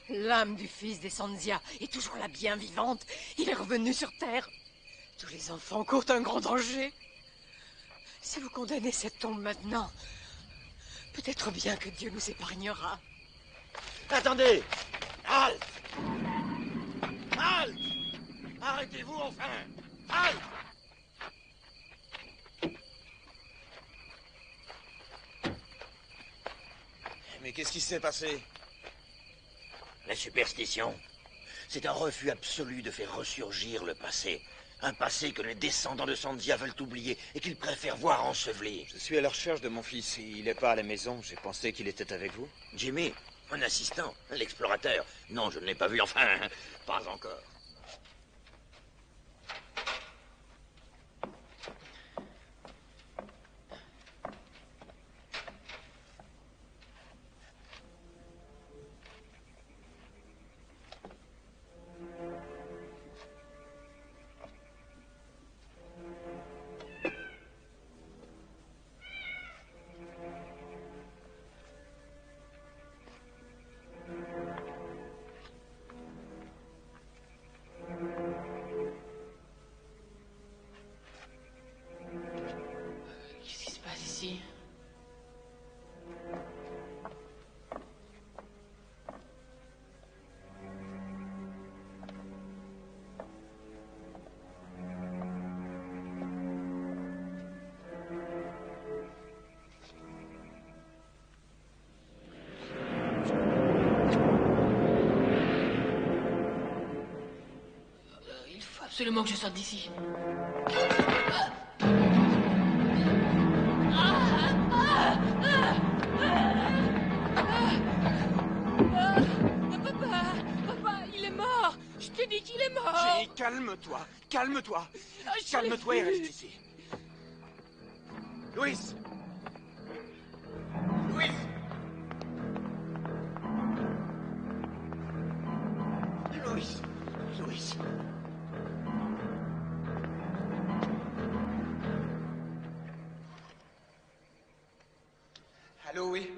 L'âme du fils des Sanzia est toujours la bien vivante. Il est revenu sur Terre. Tous les enfants courent un grand danger. Si vous condamnez cette tombe maintenant, peut-être bien que Dieu nous épargnera. Attendez! Halte! Halte! Arrêtez-vous enfin! Halte! Mais qu'est-ce qui s'est passé? La superstition. C'est un refus absolu de faire ressurgir le passé. Un passé que les descendants de Sanzia veulent oublier et qu'ils préfèrent voir enseveli. Je suis à la recherche de mon fils. Il n'est pas à la maison. J'ai pensé qu'il était avec vous. Jimmy, un assistant, l'explorateur. Non, je ne l'ai pas vu, enfin, pas encore. Absolument que je sorte d'ici. Papa, il est mort. Je t'ai dit qu'il est mort. Jenny, calme-toi. Calme-toi. Calme-toi et reste ici. Louis! Louis! Louis! Louis! Allô, oui?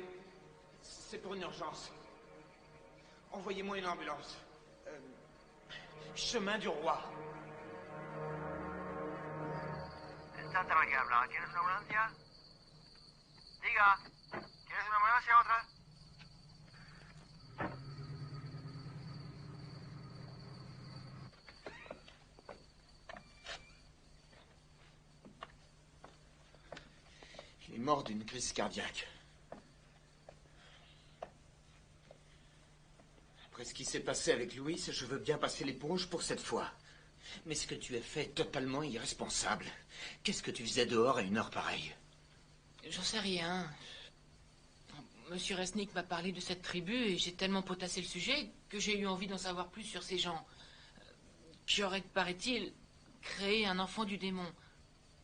C'est pour une urgence. Envoyez-moi une ambulance. Chemin du Roi. Santa me queda hablado. ¿Tienes una ambulancia? Diga. ¿Tienes una ambulancia o otra? Il est mort d'une crise cardiaque. Après ce qui s'est passé avec Louis, je veux bien passer l'éponge pour cette fois. Mais ce que tu as fait est totalement irresponsable. Qu'est-ce que tu faisais dehors à une heure pareille? J'en sais rien. Monsieur Resnick m'a parlé de cette tribu et j'ai tellement potassé le sujet que j'ai eu envie d'en savoir plus sur ces gens qui auraient, paraît-il, créé un enfant du démon.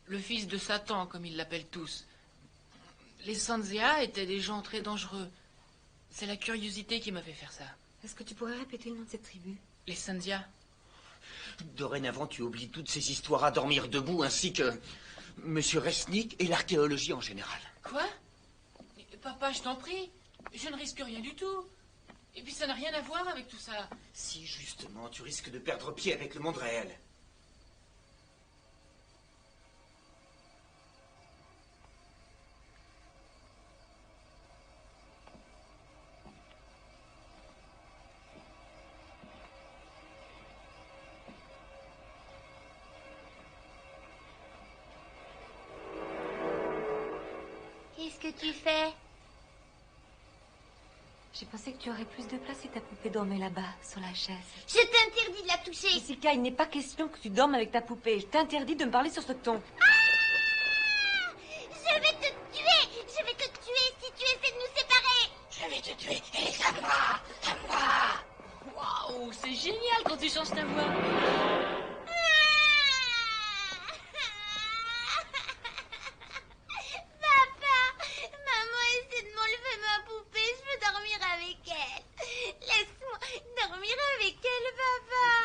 Le fils de Satan, comme ils l'appellent tous. Les Sanzia étaient des gens très dangereux. C'est la curiosité qui m'a fait faire ça. Est-ce que tu pourrais répéter le nom de cette tribu? Les Sanzia. Dorénavant, tu oublies toutes ces histoires à dormir debout, ainsi que Monsieur Resnick et l'archéologie en général. Quoi? Papa, je t'en prie. Je ne risque rien du tout. Et puis ça n'a rien à voir avec tout ça. Si, justement, tu risques de perdre pied avec le monde réel. Qu'est-ce que tu fais? J'ai pensé que tu aurais plus de place si ta poupée dormait là-bas, sur la chaise. Je t'interdis de la toucher. Jessica, il n'est pas question que tu dormes avec ta poupée. Je t'interdis de me parler sur ce ton. Ah! Je vais te tuer. Je vais te tuer si tu essaies de nous séparer. Je vais te tuer, elle est à moi! À moi! Waouh, c'est génial quand tu changes ta voix.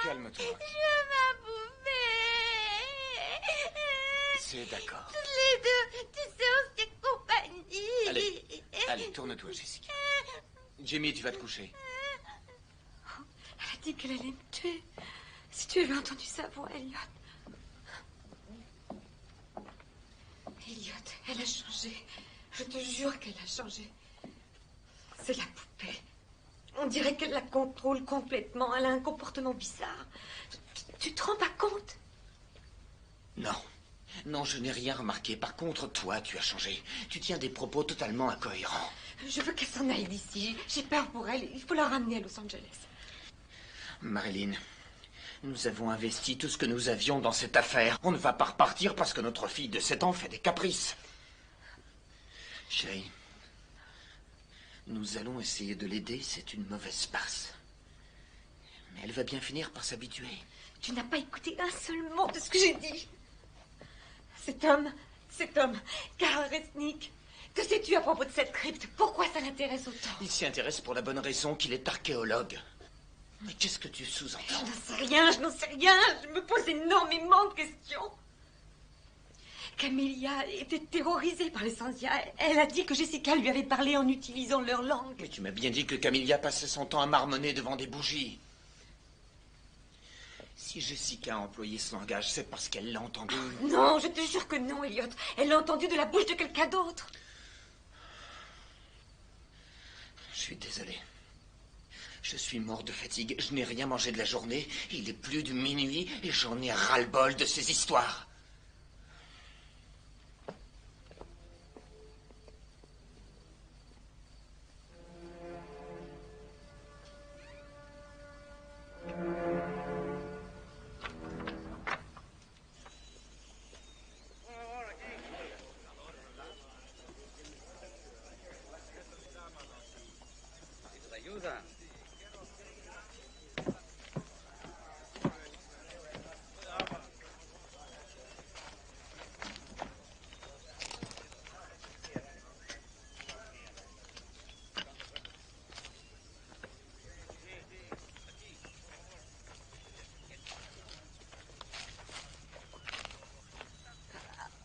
Calme-toi. Je veux ma poupée. C'est d'accord. Toutes les deux, tu sais, on se fait compagnie. Allez, tourne-toi, Jessica. Jimmy, tu vas te coucher. dit qu'elle allait me tuer. Si tu avais entendu sa voix, Elliot. Elliot, elle a changé. Je te jure qu'elle a changé. C'est la poupée. On dirait qu'elle la contrôle complètement. Elle a un comportement bizarre. Tu te rends pas compte? Non. Non, je n'ai rien remarqué. Par contre, toi, tu as changé. Tu tiens des propos totalement incohérents. Je veux qu'elle s'en aille d'ici. J'ai peur pour elle. Il faut la ramener à Los Angeles. Marilyn, nous avons investi tout ce que nous avions dans cette affaire. On ne va pas repartir parce que notre fille de 7 ans fait des caprices. Chérie, nous allons essayer de l'aider. C'est une mauvaise passe. Mais elle va bien finir par s'habituer. Tu n'as pas écouté un seul mot de ce que j'ai dit. Cet homme, Karl Resnick. Que sais-tu à propos de cette crypte? Pourquoi ça l'intéresse autant? Il s'y intéresse pour la bonne raison qu'il est archéologue. Mais qu'est-ce que tu sous-entends? Je n'en sais rien, je n'en sais rien. Je me pose énormément de questions. Camilla était terrorisée par les Sandia. Elle a dit que Jessica lui avait parlé en utilisant leur langue. Mais tu m'as bien dit que Camilla passait son temps à marmonner devant des bougies. Si Jessica a employé ce langage, c'est parce qu'elle l'a entendu. Non, je te jure que non, Elliot. Elle l'a entendu de la bouche de quelqu'un d'autre. Je suis désolé. Je suis mort de fatigue. Je n'ai rien mangé de la journée. Il est plus de minuit et j'en ai ras-le-bol de ces histoires.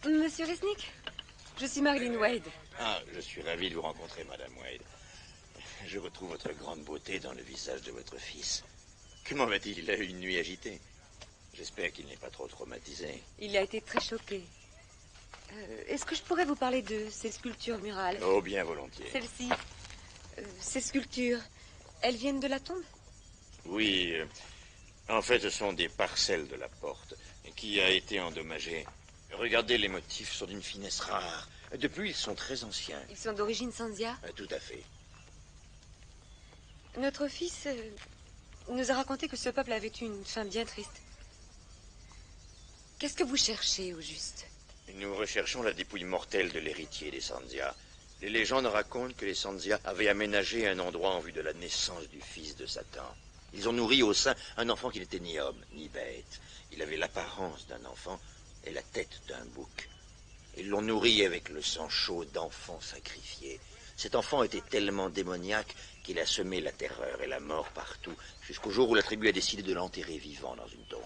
Monsieur Resnick, je suis Marilyn Wade. Ah, je suis ravi de vous rencontrer, Madame Wade. Je retrouve votre grande beauté dans le visage de votre fils. Comment va-t-il? Il a eu une nuit agitée. J'espère qu'il n'est pas trop traumatisé. Il a été très choqué. Est-ce que je pourrais vous parler de ces sculptures murales? Oh, bien volontiers. Celles-ci, ces sculptures, elles viennent de la tombe? Oui, en fait, ce sont des parcelles de la porte qui a été endommagée. Regardez, les motifs sont d'une finesse rare. Depuis, ils sont très anciens. Ils sont d'origine Sandia? Tout à fait. Notre fils nous a raconté que ce peuple avait eu une fin bien triste. Qu'est-ce que vous cherchez, au juste? Nous recherchons la dépouille mortelle de l'héritier des Sandia. Les légendes racontent que les Sandia avaient aménagé un endroit en vue de la naissance du fils de Satan. Ils ont nourri au sein un enfant qui n'était ni homme, ni bête. Il avait l'apparence d'un enfant et la tête d'un bouc. Ils l'ont nourri avec le sang chaud d'enfants sacrifiés. Cet enfant était tellement démoniaque qu'il a semé la terreur et la mort partout, jusqu'au jour où la tribu a décidé de l'enterrer vivant dans une tombe.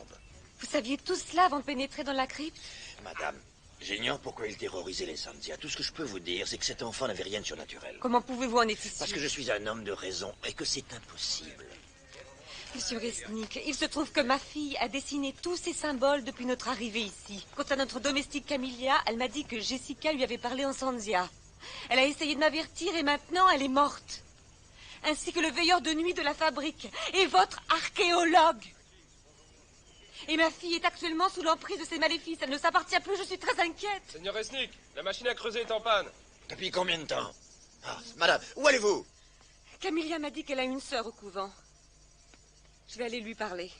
Vous saviez tout cela avant de pénétrer dans la crypte? Madame, j'ignore pourquoi il terrorisait les Sandia. Tout ce que je peux vous dire, c'est que cet enfant n'avait rien de surnaturel. Comment pouvez-vous en être ici? Parce que je suis un homme de raison et que c'est impossible. Monsieur Resnick, il se trouve que ma fille a dessiné tous ces symboles depuis notre arrivée ici. Quant à notre domestique Camilla, elle m'a dit que Jessica lui avait parlé en Sandia. Elle a essayé de m'avertir et maintenant elle est morte. Ainsi que le veilleur de nuit de la fabrique et votre archéologue. Et ma fille est actuellement sous l'emprise de ces maléfices. Elle ne s'appartient plus, je suis très inquiète. Seigneur Resnick, la machine à creuser est en panne. Depuis combien de temps? Ah, madame, où allez-vous? Camilla m'a dit qu'elle a une sœur au couvent. Je vais aller lui parler.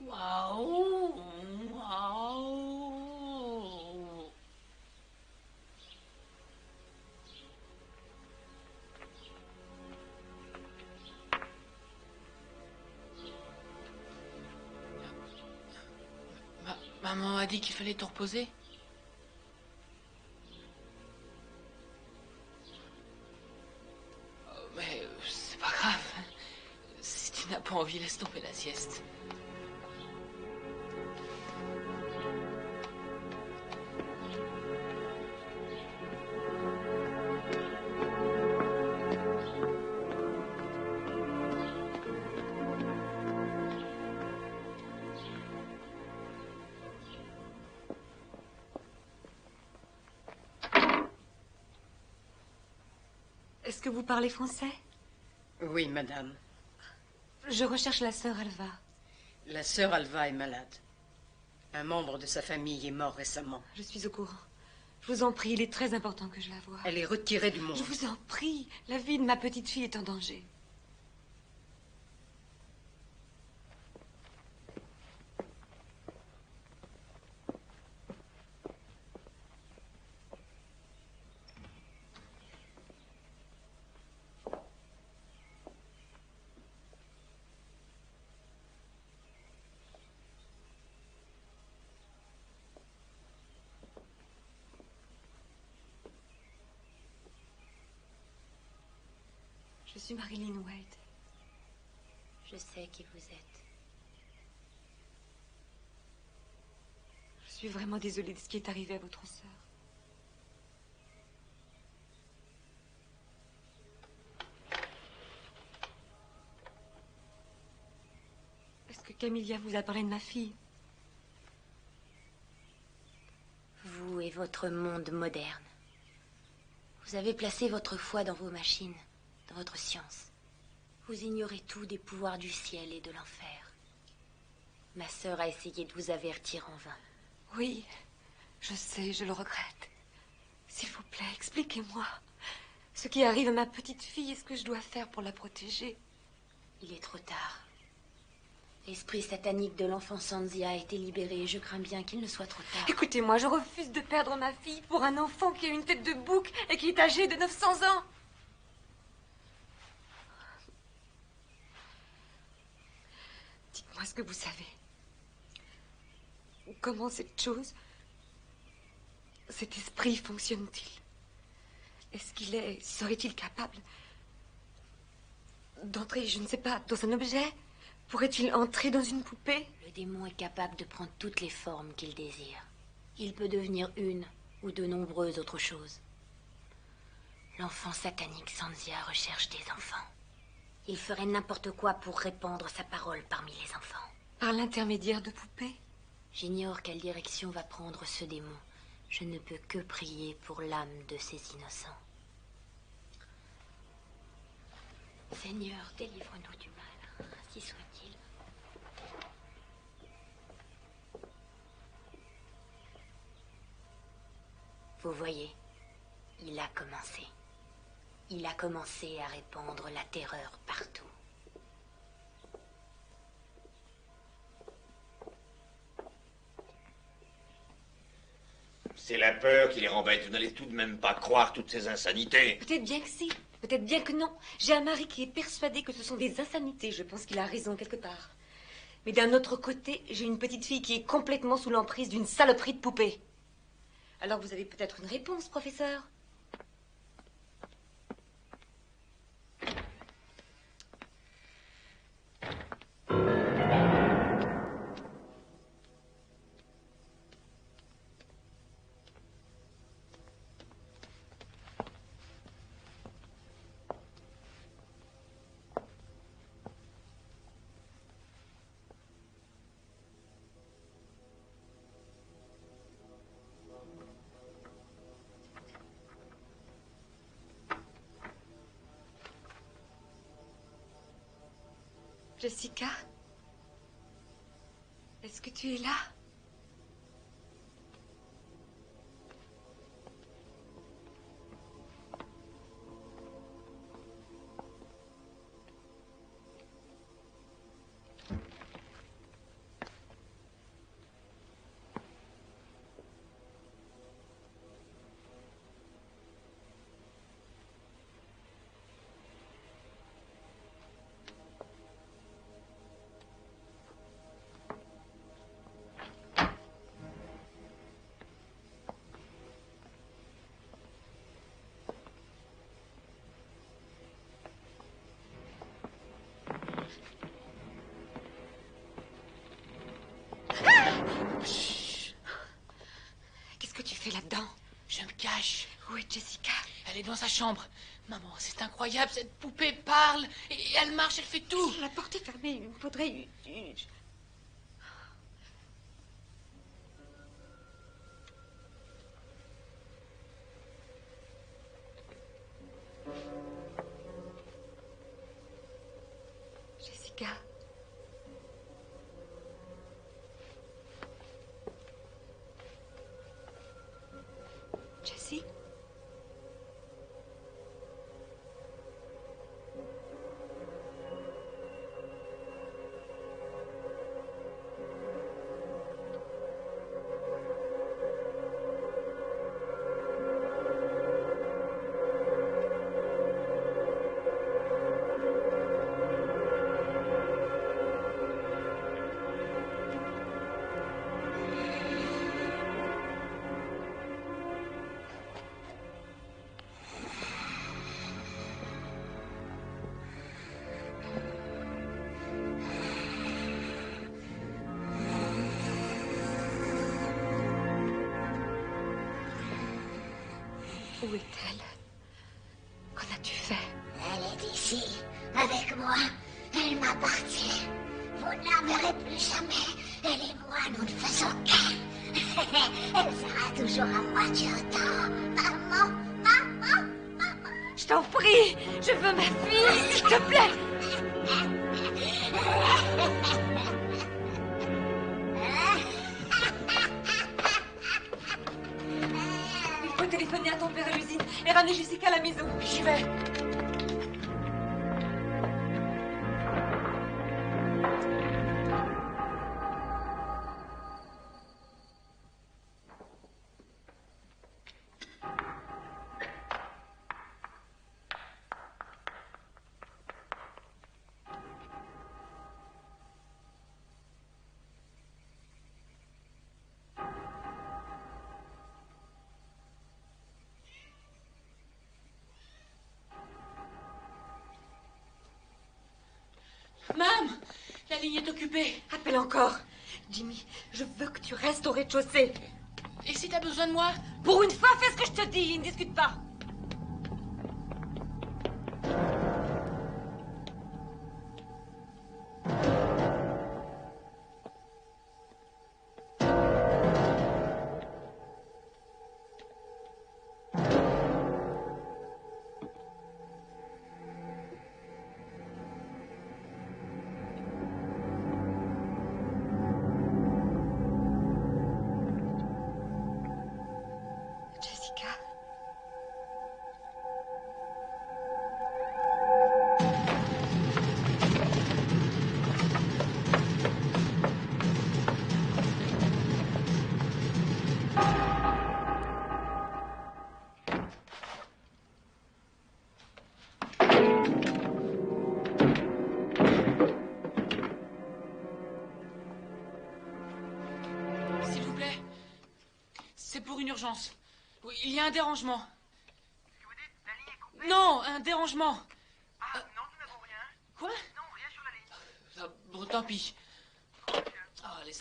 Waouh! Waouh! Maman a dit qu'il fallait te reposer. Mais c'est pas grave. Si tu n'as pas envie, laisse tomber la sieste. Est-ce que vous parlez français? Oui, madame. Je recherche la sœur Alva. La sœur Alva est malade. Un membre de sa famille est mort récemment. Je suis au courant. Je vous en prie, il est très important que je la voie. Elle est retirée du monde. Je vous en prie, la vie de ma petite fille est en danger. Je suis Marilyn Wade. Je sais qui vous êtes. Je suis vraiment désolée de ce qui est arrivé à votre sœur. Est-ce que Camilla vous a parlé de ma fille? Vous et votre monde moderne. Vous avez placé votre foi dans vos machines, dans votre science. Vous ignorez tout des pouvoirs du ciel et de l'enfer. Ma sœur a essayé de vous avertir en vain. Oui, je sais, je le regrette. S'il vous plaît, expliquez-moi. Ce qui arrive à ma petite fille, est-ce que je dois faire pour la protéger? Il est trop tard. L'esprit satanique de l'enfant Sanzia a été libéré et je crains bien qu'il ne soit trop tard. Écoutez-moi, je refuse de perdre ma fille pour un enfant qui a une tête de bouc et qui est âgé de 900 ans. Dites-moi ce que vous savez. Comment cette chose, cet esprit fonctionne-t-il? Serait-il capable d'entrer, je ne sais pas, dans un objet? Pourrait-il entrer dans une poupée? Le démon est capable de prendre toutes les formes qu'il désire. Il peut devenir une ou de nombreuses autres choses. L'enfant satanique Sanzia recherche des enfants. Il ferait n'importe quoi pour répandre sa parole parmi les enfants. Par l'intermédiaire de poupées? J'ignore quelle direction va prendre ce démon. Je ne peux que prier pour l'âme de ces innocents. Seigneur, délivre-nous du mal, ainsi soit-il. Vous voyez, il a commencé. Il a commencé à répandre la terreur partout. C'est la peur qui les rend bêtes. Vous n'allez tout de même pas croire toutes ces insanités. Peut-être bien que si, peut-être bien que non. J'ai un mari qui est persuadé que ce sont des insanités. Je pense qu'il a raison quelque part. Mais d'un autre côté, j'ai une petite fille qui est complètement sous l'emprise d'une saloperie de poupée. Alors vous avez peut-être une réponse, professeur? Jessica? Est-ce que tu es là? Qu'est-ce que tu fais là-dedans? Je me cache. Où est Jessica? Elle est dans sa chambre. Maman, c'est incroyable, cette poupée parle et elle marche, elle fait tout. La porte est fermée, il faudrait... Où est-elle? Qu'en as-tu fait? Elle est ici, avec moi. Elle m'appartient. Vous ne la verrez plus jamais. Elle et moi, nous ne faisons qu'un. Elle sera toujours à moitié autant. Maman, maman, maman. Je t'en prie, je veux ma fille, s'il te plaît. Il faut téléphoner à ton père à l'usine et ramener Jessica à la maison. J'y vais. Mam, la ligne est occupée. Appelle encore. Jimmy, je veux que tu restes au rez-de-chaussée. Et si t'as besoin de moi? Pour une fois, fais ce que je te dis, ne discute pas. Jessica. S'il vous plaît. C'est pour une urgence. Oui, il y a un dérangement. Qu'est-ce que vous dites? La ligne est coupée? Non, un dérangement. Ah, non, nous n'avons rien. Quoi? Non, rien sur la ligne. Ah, bon, tant pis. Ah, laisse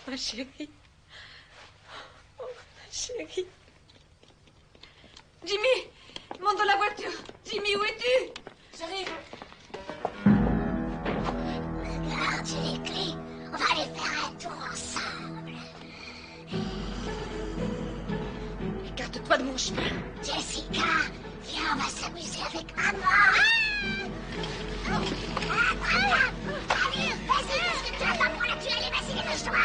Ma chérie. Oh, ma chérie. Jimmy, monte dans la voiture. Jimmy, où es-tu? J'arrive. Regarde, j'ai les clés. On va aller faire un tour ensemble. Écarte-toi de mon chemin. Jessica, viens, on va s'amuser avec maman. Allez, vas-y, qu'est-ce que tu as? Maman l'a tué, allez, vas-y, dépêche-toi.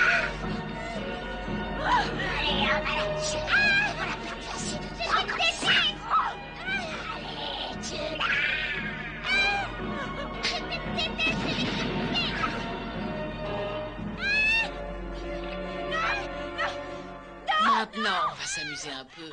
Allez, on va la tuer. On a perdu assez de temps comme ça. Allez, tue-la. Maintenant, on va s'amuser un peu.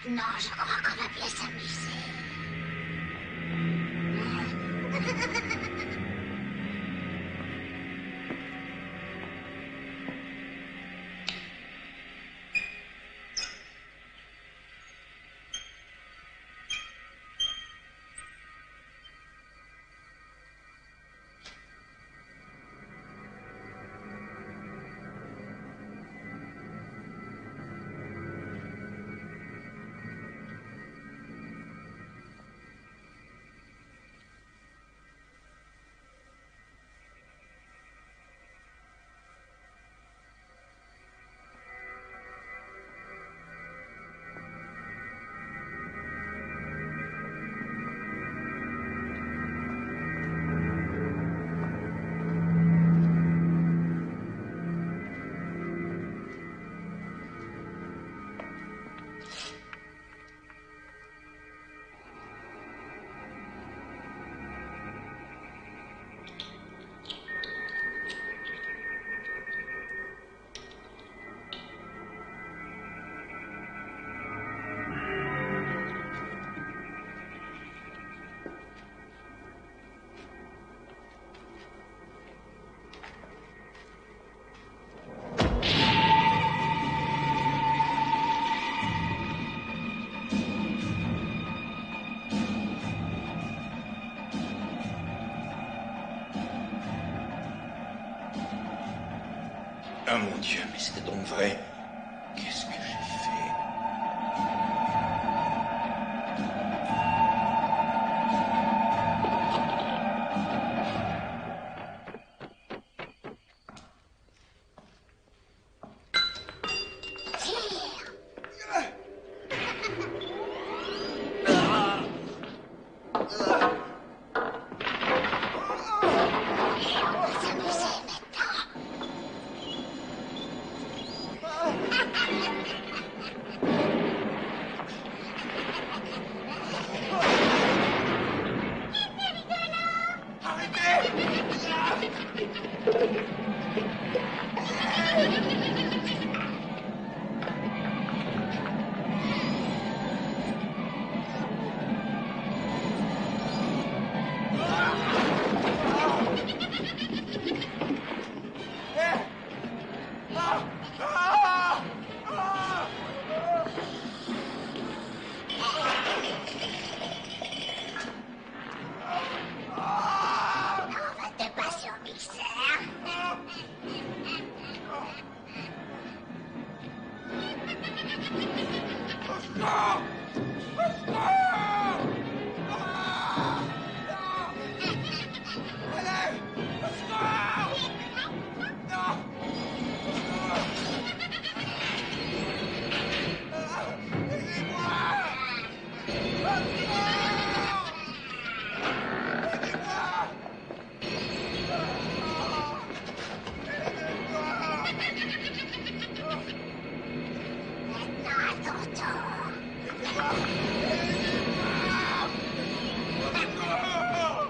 Maintenant, je crois qu'on va bien s'amuser. Ah mon Dieu, mais c'était donc vrai. Qu'est-ce que j'ai fait?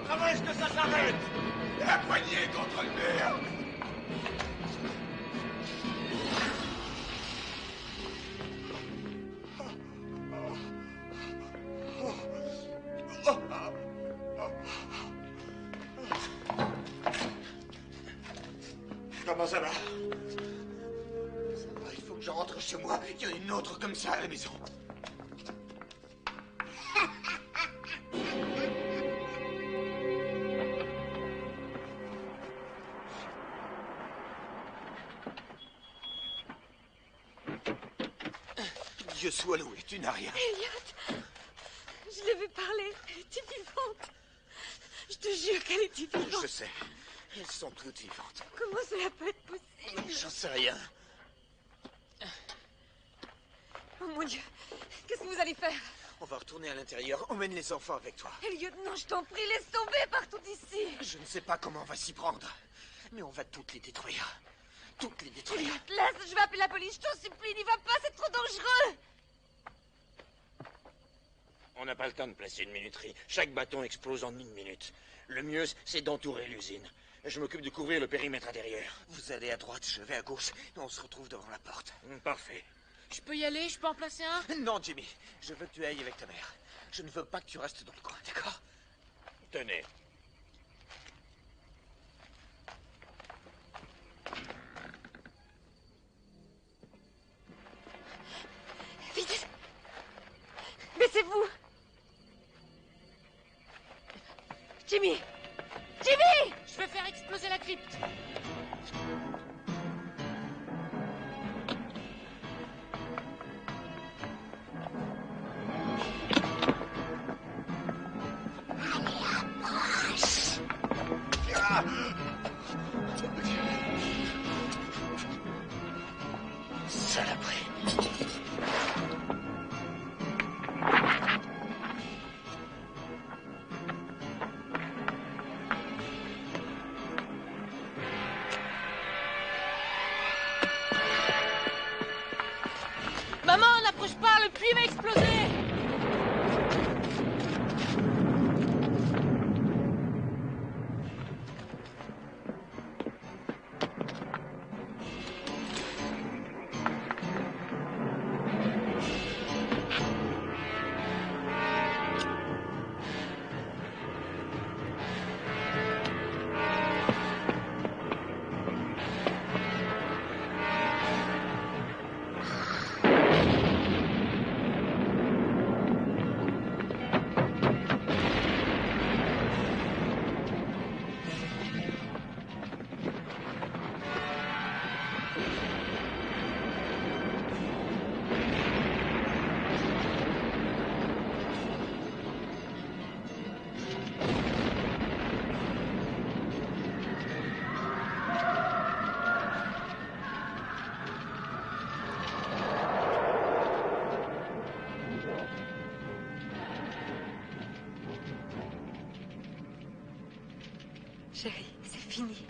Comment est-ce que ça s'arrête? La poignée contre le mur. Comment ça va? Il faut que je rentre chez moi. Il y en a une autre comme ça à la maison. Dieu soit loué, tu n'as rien. Elliot, je l'ai vu parler. Elle était vivante. Je te jure qu'elle était vivante. Je sais. Elles sont toutes vivantes. Comment cela peut être possible? J'en sais rien. Oh mon Dieu, qu'est-ce que vous allez faire? On va retourner à l'intérieur. Emmène les enfants avec toi. Elliot, non, je t'en prie, laisse tomber partout d'ici. Je ne sais pas comment on va s'y prendre. Mais on va toutes les détruire. Toutes les détruire. Elliot, laisse, je vais appeler la police, je t'en supplie, n'y va pas, c'est trop dangereux. On n'a pas le temps de placer une minuterie. Chaque bâton explose en 1 minute. Le mieux, c'est d'entourer l'usine. Je m'occupe de couvrir le périmètre intérieur. Vous allez à droite, je vais à gauche, et on se retrouve devant la porte. Parfait. Je peux y aller? Je peux en placer un? Non, Jimmy. Je veux que tu ailles avec ta mère. Je ne veux pas que tu restes dans le coin, d'accord? Tenez. Vite! Baissez-vous! Jimmy! Jimmy! Je vais faire exploser la crypte. Saloperie. Maman, n'approche pas, le puits va exploser. Chérie, c'est fini.